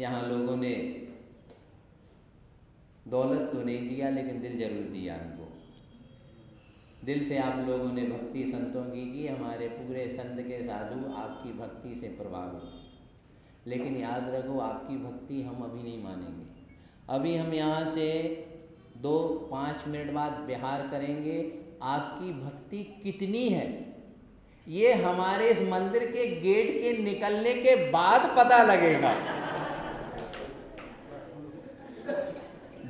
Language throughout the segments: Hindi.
यहाँ लोगों ने दौलत तो नहीं दिया लेकिन दिल जरूर दिया हमको। दिल से आप लोगों ने भक्ति संतों की हमारे पूरे संत के साधु आपकी भक्ति से प्रभावित। लेकिन याद रखो, आपकी भक्ति हम अभी नहीं मानेंगे। अभी हम यहाँ से 2-5 मिनट बाद विहार करेंगे। आपकी भक्ति कितनी है ये हमारे इस मंदिर के गेट के निकलने के बाद पता लगेगा।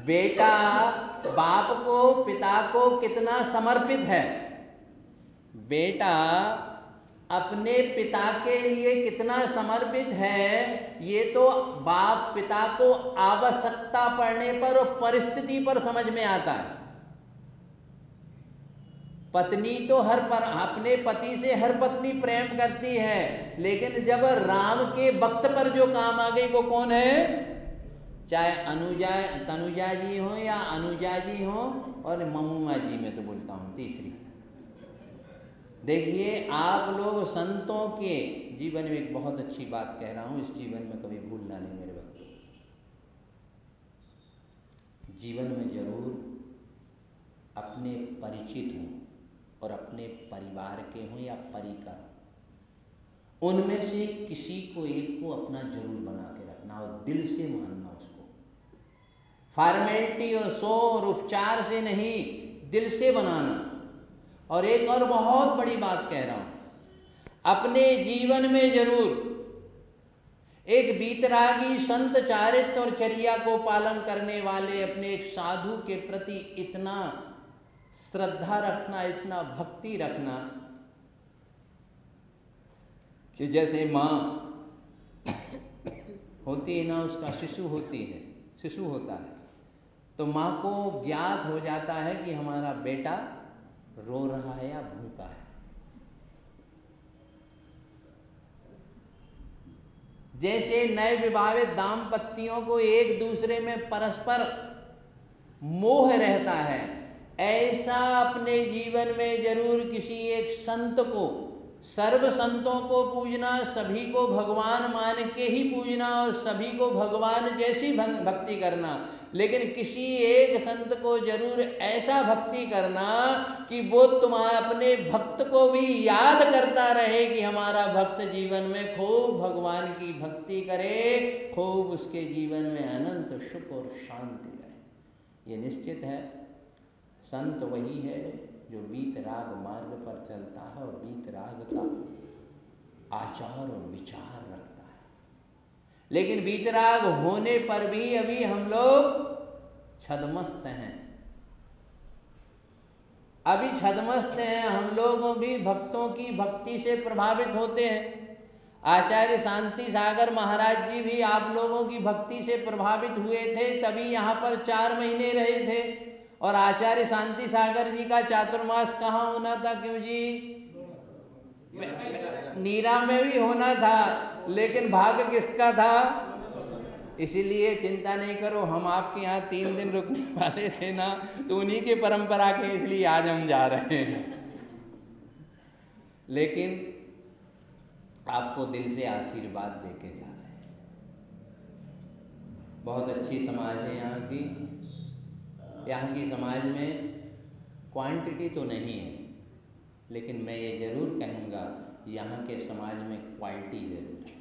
बेटा बाप को, पिता को कितना समर्पित है, बेटा अपने पिता के लिए कितना समर्पित है, ये तो बाप पिता को आवश्यकता पड़ने पर और परिस्थिति पर समझ में आता है। पत्नी तो अपने पति से हर पत्नी प्रेम करती है, लेकिन जब राम के वक्त पर जो काम आ गई वो कौन है? चाहे तनुजा जी हो या अनुजा जी हो, और ममूमा जी मैं तो बोलता हूँ तीसरी। देखिए आप लोग संतों के जीवन में एक बहुत अच्छी बात कह रहा हूँ, इस जीवन में कभी भूलना नहीं मेरे बच्चों। जीवन में जरूर अपने परिचित हों और अपने परिवार के हों या परिकर, उनमें से किसी को एक को अपना जरूर बना के रखना और दिल से मानना उसको। फॉर्मेलिटी और शो और उपचार से नहीं, दिल से बनाना। और एक और बहुत बड़ी बात कह रहा हूं, अपने जीवन में जरूर एक वीतरागी संत चारित्र और चर्या को पालन करने वाले अपने एक साधु के प्रति इतना श्रद्धा रखना, इतना भक्ति रखना कि जैसे माँ होती है ना, उसका शिशु होता है, तो माँ को ज्ञात हो जाता है कि हमारा बेटा रो रहा है या भूखा है। जैसे नए विवाहित दाम्पत्यों को एक दूसरे में परस्पर मोह रहता है, ऐसा अपने जीवन में जरूर किसी एक संत को, सर्व संतों को पूजना, सभी को भगवान मान के ही पूजना और सभी को भगवान जैसी भक्ति करना। लेकिन किसी एक संत को जरूर ऐसा भक्ति करना कि वो तुम्हारे अपने भक्त को भी याद करता रहे कि हमारा भक्त जीवन में खूब भगवान की भक्ति करे, खूब उसके जीवन में अनंत सुख और शांति रहे। ये निश्चित है, संत वही है जो वीतराग मार्ग पर चलता है और वीतराग का आचार और विचार रखता है। लेकिन वीतराग होने पर भी अभी हम लोग छद्मस्त हैं, अभी छद्मस्त हैं। हम लोग भी भक्तों की भक्ति से प्रभावित होते हैं। आचार्य शांति सागर महाराज जी भी आप लोगों की भक्ति से प्रभावित हुए थे, तभी यहाँ पर 4 महीने रहे थे। और आचार्य शांति सागर जी का चातुर्मास कहाँ होना था? क्यों जी? नीरा में भी होना था, लेकिन भाग्य किसका था? इसीलिए चिंता नहीं करो, हम आपके यहाँ 3 दिन रुकने वाले थे ना, तो उन्हीं की परंपरा के इसलिए आज हम जा रहे हैं। लेकिन आपको दिल से आशीर्वाद देके जा रहे हैं। बहुत अच्छी समाज है यहाँ की। यहाँ की समाज में क्वांटिटी तो नहीं है, लेकिन मैं ये जरूर कहूँगा यहाँ के समाज में क्वालिटी जरूर है।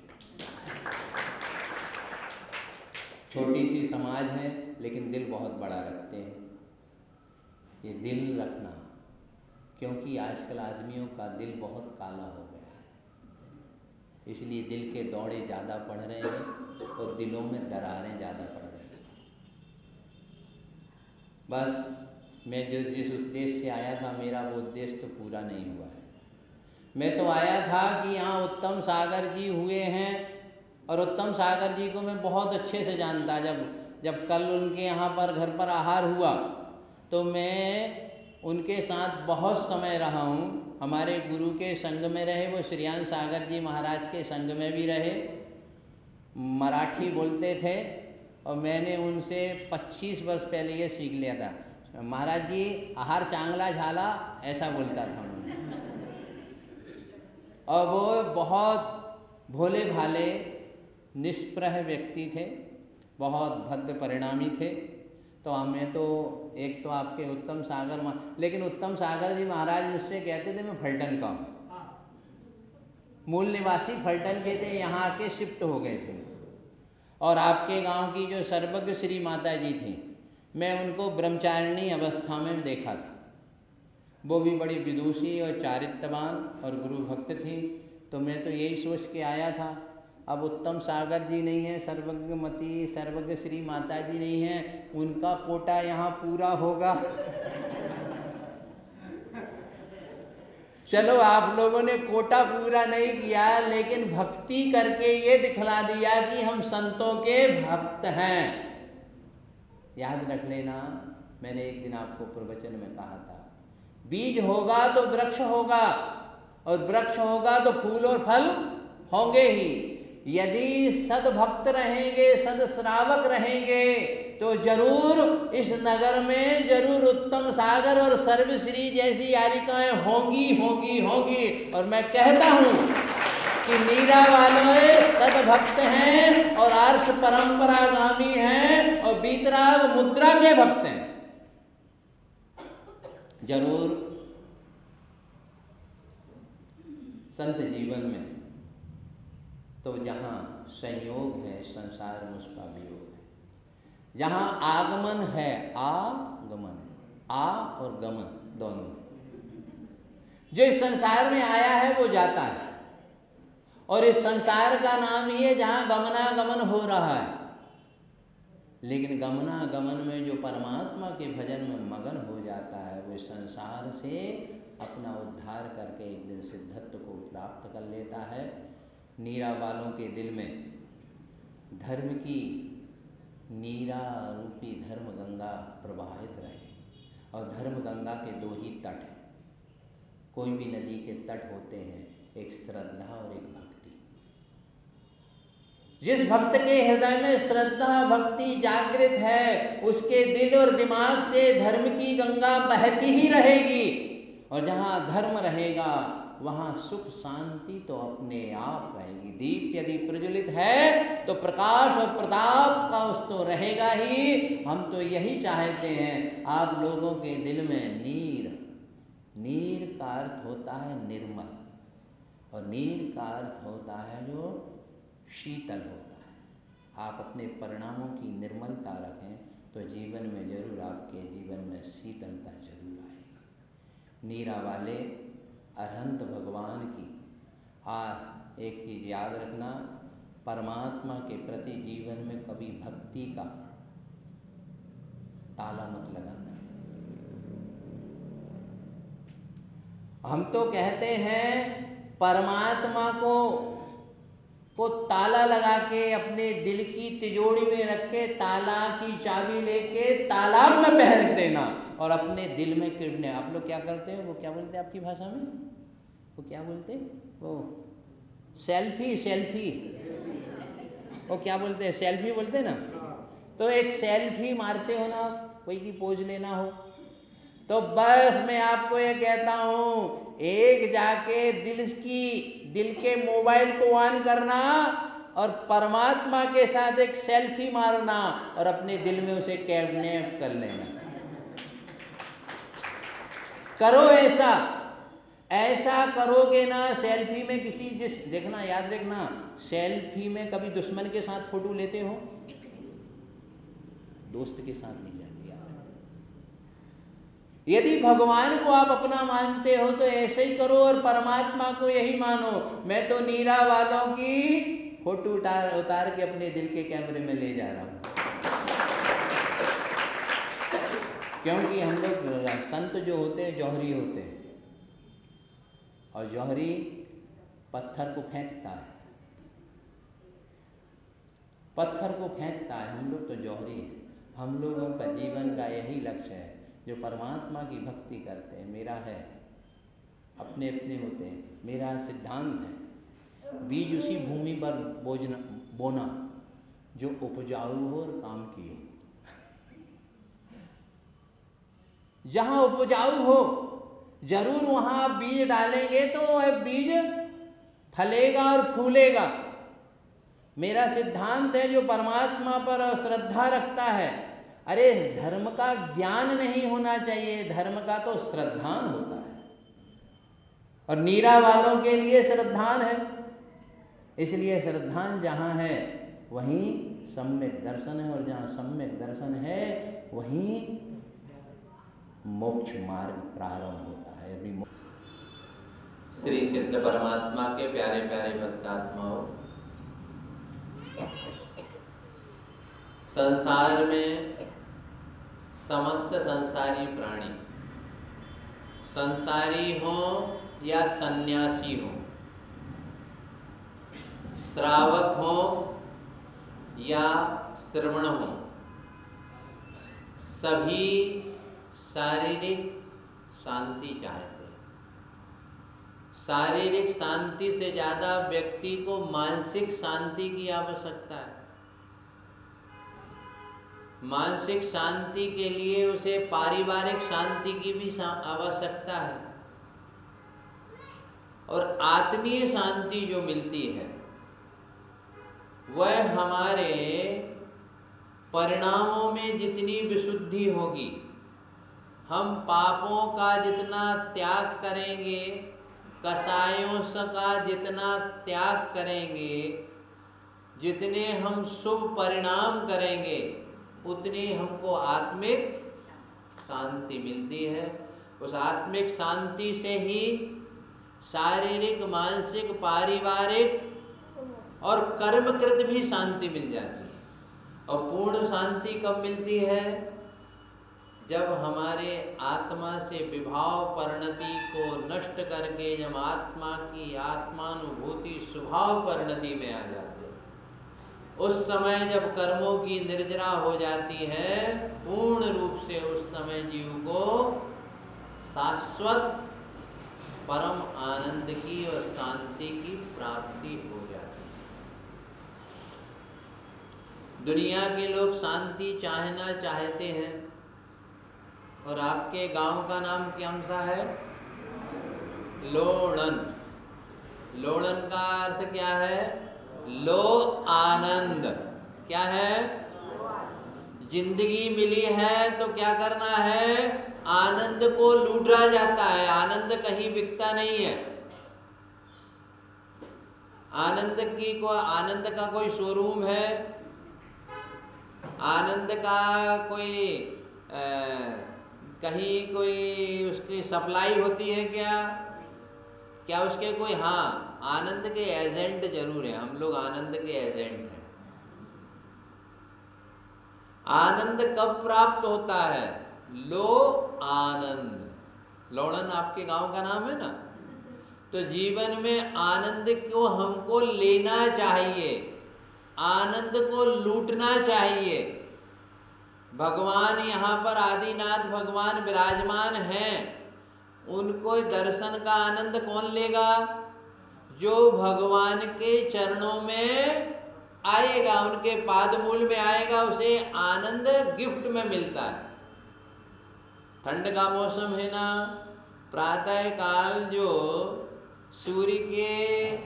छोटी सी समाज है लेकिन दिल बहुत बड़ा रखते हैं। ये दिल रखना, क्योंकि आजकल आदमियों का दिल बहुत काला हो गया है, इसलिए दिल के दौड़े ज़्यादा पड़ रहे हैं और दिलों में दरारें ज़्यादा पड़ रही हैं। बस मैं जिस उद्देश्य से आया था, मेरा वो उद्देश्य तो पूरा नहीं हुआ है। मैं तो आया था कि यहाँ उत्तम सागर जी हुए हैं, और उत्तम सागर जी को मैं बहुत अच्छे से जानता। जब कल उनके यहाँ पर घर पर आहार हुआ तो मैं उनके साथ बहुत समय रहा हूँ। हमारे गुरु के संग में रहे, वो श्रीयान सागर जी महाराज के संग में भी रहे। मराठी बोलते थे और मैंने उनसे 25 वर्ष पहले ये सीख लिया था, महाराज जी आहार चांगला झाला, ऐसा बोलता था उन्होंने। और वो बहुत भोले भाले निष्प्रह व्यक्ति थे। बहुत भद्र परिणामी थे। तो हमें तो एक तो आपके उत्तम सागर लेकिन उत्तम सागर जी महाराज मुझसे कहते थे मैं फलटन का हूँ, मूल निवासी फलटन के थे, यहाँ आके शिफ्ट हो गए थे। और आपके गांव की जो सर्वज्ञ श्री माता जी थी, मैं उनको ब्रह्मचारिणी अवस्था में देखा था। वो भी बड़ी विदुषी और चारित्रवान और गुरु भक्त थी। तो मैं तो यही सोच के आया था, अब उत्तम सागर जी नहीं है, सर्वज्ञमती सर्वज्ञ श्री माता जी नहीं है, उनका कोटा यहाँ पूरा होगा। चलो आप लोगों ने कोटा पूरा नहीं किया, लेकिन भक्ति करके ये दिखला दिया कि हम संतों के भक्त हैं। याद रख लेना, मैंने एक दिन आपको प्रवचन में कहा था, बीज होगा तो वृक्ष होगा, और वृक्ष होगा तो फूल और फल होंगे ही। यदि सद्भक्त रहेंगे, सद्श्रावक रहेंगे, तो जरूर इस नगर में जरूर उत्तम सागर और सर्वश्री जैसी यारिकाएं होंगी होंगी होंगी। और मैं कहता हूँ कि नीरा वाले सद्भक्त हैं और आर्ष परंपरागामी हैं और बीतराग मुद्रा के भक्त हैं। जरूर संत जीवन में तो जहाँ संयोग है संसार में उसका वियोग है। जहाँ आगमन है, आगमन, आ और गमन दोनों, जो इस संसार में आया है वो जाता है, और इस संसार का नाम ही है जहाँ गमनागमन हो रहा है। लेकिन गमनागमन में जो परमात्मा के भजन में मगन हो जाता है, वो इस संसार से अपना उद्धार करके एक दिन सिद्धत्व को प्राप्त कर लेता है। नीरा वालों के दिल में धर्म की नीरा रूपी धर्म गंगा प्रवाहित रहे, और धर्म गंगा के दो ही तट हैं। कोई भी नदी के तट होते हैं, एक श्रद्धा और एक भक्ति। जिस भक्त के हृदय में श्रद्धा भक्ति जागृत है, उसके दिल और दिमाग से धर्म की गंगा बहती ही रहेगी। और जहाँ धर्म रहेगा वहाँ सुख शांति तो अपने आप रहेगी। दीप यदि प्रज्वलित है तो प्रकाश और प्रताप का उस तो रहेगा ही। हम तो यही चाहते हैं आप लोगों के दिल में नीर, नीर का अर्थ होता है निर्मल, और नीर का अर्थ होता है जो शीतल होता है। आप अपने परिणामों की निर्मलता रखें तो जीवन में जरूर आपके जीवन में शीतलता जरूर आएगी। नीरा वाले अरहंत भगवान की एक चीज़ याद रखना, परमात्मा के प्रति जीवन में कभी भक्ति का ताला मत लगाना। हम तो कहते हैं परमात्मा को ताला लगा के अपने दिल की तिजोरी में रख के ताला की चाबी लेके तालाब में फेंक देना और अपने दिल में किडने। आप लोग क्या करते हैं, वो क्या बोलते हैं आपकी भाषा में, वो क्या बोलते हैं, वो सेल्फी वो क्या बोलते हैं, सेल्फी बोलते हैं ना। तो एक सेल्फी मारते हो ना, कोई की पोज लेना हो, तो बस मैं आपको ये कहता हूँ, एक जाके दिल के मोबाइल को ऑन करना और परमात्मा के साथ एक सेल्फी मारना और अपने दिल में उसे कैप्चर कर लेना। करो ऐसा करोगे ना, सेल्फी में किसी देखना, याद रखना, सेल्फी में कभी दुश्मन के साथ फोटो लेते हो, दोस्त के साथ नहीं जाते। यदि भगवान को आप अपना मानते हो तो ऐसे ही करो और परमात्मा को यही मानो। मैं तो नीरा वालों की फोटो उतार के अपने दिल के कैमरे में ले जा रहा हूँ, क्योंकि हम लोग संत जो होते हैं जौहरी होते हैं, और जौहरी पत्थर को फेंकता है, पत्थर को फेंकता है। हम लोग तो जौहरी हैं। हम लोगों का जीवन का यही लक्ष्य है, जो परमात्मा की भक्ति करते हैं। मेरा है, अपने अपने होते हैं। मेरा सिद्धांत है, बीज उसी भूमि पर बोना जो उपजाऊ हो और काम की हो। जहाँ उपजाऊ हो जरूर वहाँ आप बीज डालेंगे तो वह बीज फलेगा और फूलेगा। मेरा सिद्धांत है जो परमात्मा पर श्रद्धा रखता है। अरे धर्म का ज्ञान नहीं होना चाहिए, धर्म का तो श्रद्धान होता है। और नीरा वालों के लिए श्रद्धान है, इसलिए श्रद्धान जहाँ है वहीं सम्यक दर्शन है, और जहाँ सम्यक दर्शन है वहीं मोक्ष मार्ग प्रारंभ होता है। अभी श्री सिद्ध परमात्मा के प्यारे प्यारे भक्तात्माओं, संसार में समस्त संसारी प्राणी, संसारी हो या सन्यासी हो, श्रावक हो या श्रवण हो, सभी शारीरिक शांति चाहते हैं। शारीरिक शांति से ज्यादा व्यक्ति को मानसिक शांति की आवश्यकता है। मानसिक शांति के लिए उसे पारिवारिक शांति की भी आवश्यकता है। और आत्मीय शांति जो मिलती है वह हमारे परिणामों में जितनी विशुद्धि होगी, हम पापों का जितना त्याग करेंगे, कसायों का जितना त्याग करेंगे, जितने हम शुभ परिणाम करेंगे, उतनी हमको आत्मिक शांति मिलती है। उस आत्मिक शांति से ही शारीरिक, मानसिक, पारिवारिक और कर्मकृत भी शांति मिल जाती है। और पूर्ण शांति कब मिलती है? जब हमारे आत्मा से विभाव परिणति को नष्ट करके जब आत्मा की आत्मानुभूति स्वभाव परिणति में आ जाते हैं, उस समय जब कर्मों की निर्जरा हो जाती है, पूर्ण रूप से उस समय जीव को शाश्वत परम आनंद की और शांति की प्राप्ति हो जाती है। दुनिया के लोग शांति चाहना चाहते हैं, और आपके गांव का नाम कौन सा है? लोणन। लोणन का अर्थ क्या है? लो आनंद। क्या है? जिंदगी मिली है तो क्या करना है? आनंद को लूटा जाता है। आनंद कहीं बिकता नहीं है। आनंद का कोई शोरूम है? आनंद का कोई कहीं कोई उसकी सप्लाई होती है क्या उसके कोई? हाँ, आनंद के एजेंट जरूर हैं। हम लोग आनंद के एजेंट हैं। आनंद कब प्राप्त होता है? लो आनंद। लोणन आपके गांव का नाम है ना? तो जीवन में आनंद को हमको लेना चाहिए, आनंद को लूटना चाहिए। भगवान यहाँ पर आदिनाथ भगवान विराजमान हैं, उनको दर्शन का आनंद कौन लेगा? जो भगवान के चरणों में आएगा, उनके पादमूल में आएगा, उसे आनंद गिफ्ट में मिलता है। ठंड का मौसम है ना, प्रातः काल जो सूर्य के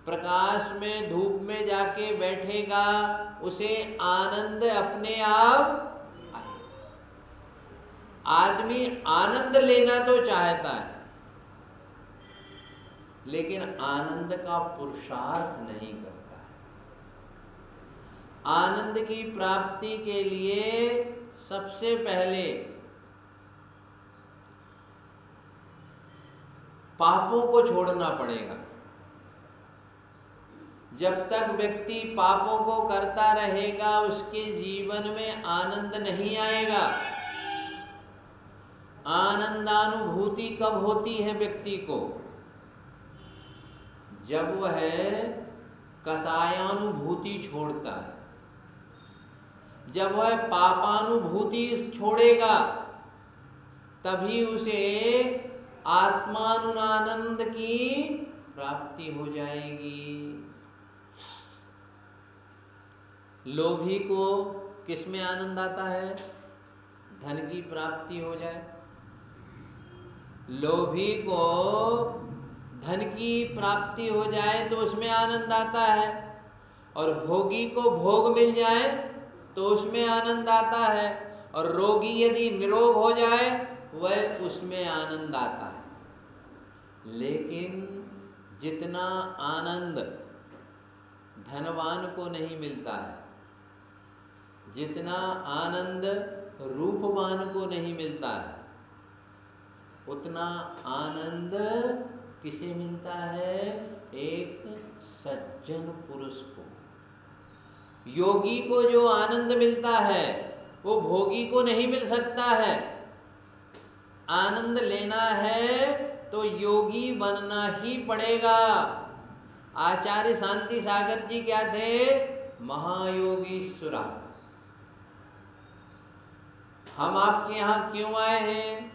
प्रकाश में धूप में जाके बैठेगा, उसे आनंद अपने आप आदमी आनंद लेना तो चाहता है, लेकिन आनंद का पुरुषार्थ नहीं करता है। आनंद की प्राप्ति के लिए सबसे पहले पापों को छोड़ना पड़ेगा। जब तक व्यक्ति पापों को करता रहेगा, उसके जीवन में आनंद नहीं आएगा। आनंदानुभूति कब होती है व्यक्ति को? जब वह कसायानुभूति छोड़ता है, जब वह पापानुभूति छोड़ेगा, तभी उसे आत्मानुआनंद की प्राप्ति हो जाएगी। लोभी को किस में आनंद आता है? धन की प्राप्ति हो जाए। लोभी को धन की प्राप्ति हो जाए तो उसमें आनंद आता है। और भोगी को भोग मिल जाए तो उसमें आनंद आता है, और रोगी यदि निरोग हो जाए वह उसमें आनंद आता है। लेकिन जितना आनंद धनवान को नहीं मिलता है, जितना आनंद रूपवान को नहीं मिलता है, उतना आनंद किसे मिलता है? एक सज्जन पुरुष को। योगी को जो आनंद मिलता है वो भोगी को नहीं मिल सकता है। आनंद लेना है तो योगी बनना ही पड़ेगा। आचार्य शांति सागर जी क्या थे? महायोगीश्वरा। हम आपके यहाँ क्यों आए हैं?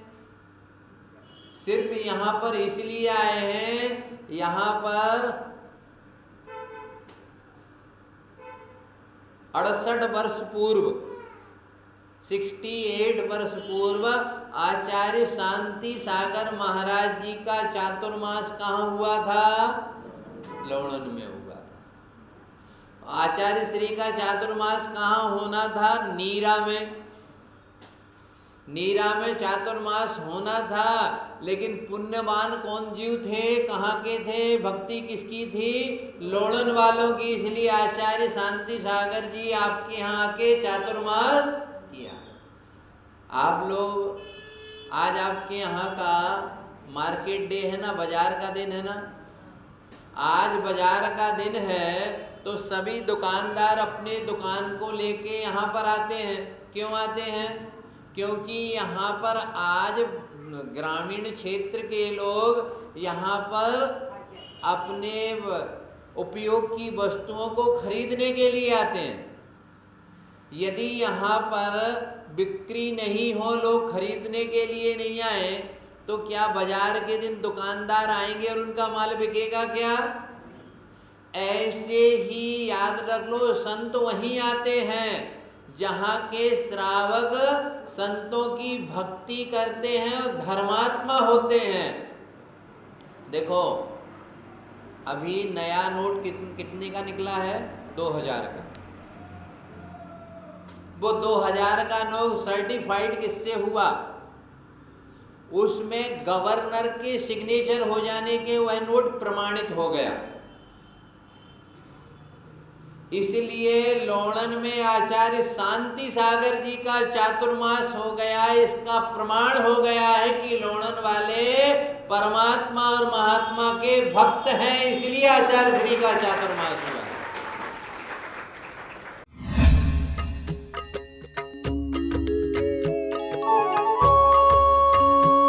सिर्फ यहाँ पर इसलिए आए हैं, यहाँ पर 68 वर्ष पूर्व, 68 वर्ष पूर्व आचार्य शांति सागर महाराज जी का चातुर्मास कहाँ हुआ था? लोणन में हुआ था। आचार्य श्री का चातुर्मास कहाँ होना था? नीरा में। नीरा में चातुर्मास होना था, लेकिन पुण्यवान कौन जीव थे? कहाँ के थे? भक्ति किसकी थी? लोणन वालों की। इसलिए आचार्य शांति सागर जी आपके यहाँ आके चातुर्मास किया। आप लोग आज आपके यहाँ का मार्केट डे है ना, बाजार का दिन है ना। आज बाजार का दिन है तो सभी दुकानदार अपने दुकान को लेके यहाँ पर आते हैं। क्यों आते हैं? क्योंकि यहाँ पर आज ग्रामीण क्षेत्र के लोग यहाँ पर अपने उपयोग की वस्तुओं को खरीदने के लिए आते हैं। यदि यहाँ पर बिक्री नहीं हो, लोग खरीदने के लिए नहीं आए, तो क्या बाजार के दिन दुकानदार आएंगे और उनका माल बिकेगा क्या? ऐसे ही याद रख लो, संत वहीं आते हैं जहाँ के श्रावक संतों की भक्ति करते हैं और धर्मात्मा होते हैं। देखो अभी नया नोट कितने का निकला है? 2000 का। वो 2000 का नोट सर्टिफाइड किससे हुआ? उसमें गवर्नर के सिग्नेचर हो जाने के वह नोट प्रमाणित हो गया। इसलिए लोणन में आचार्य शांति सागर जी का चातुर्मास हो गया। इसका प्रमाण हो गया है कि लोणन वाले परमात्मा और महात्मा के भक्त हैं, इसलिए आचार्य श्री का चातुर्मास हुआ।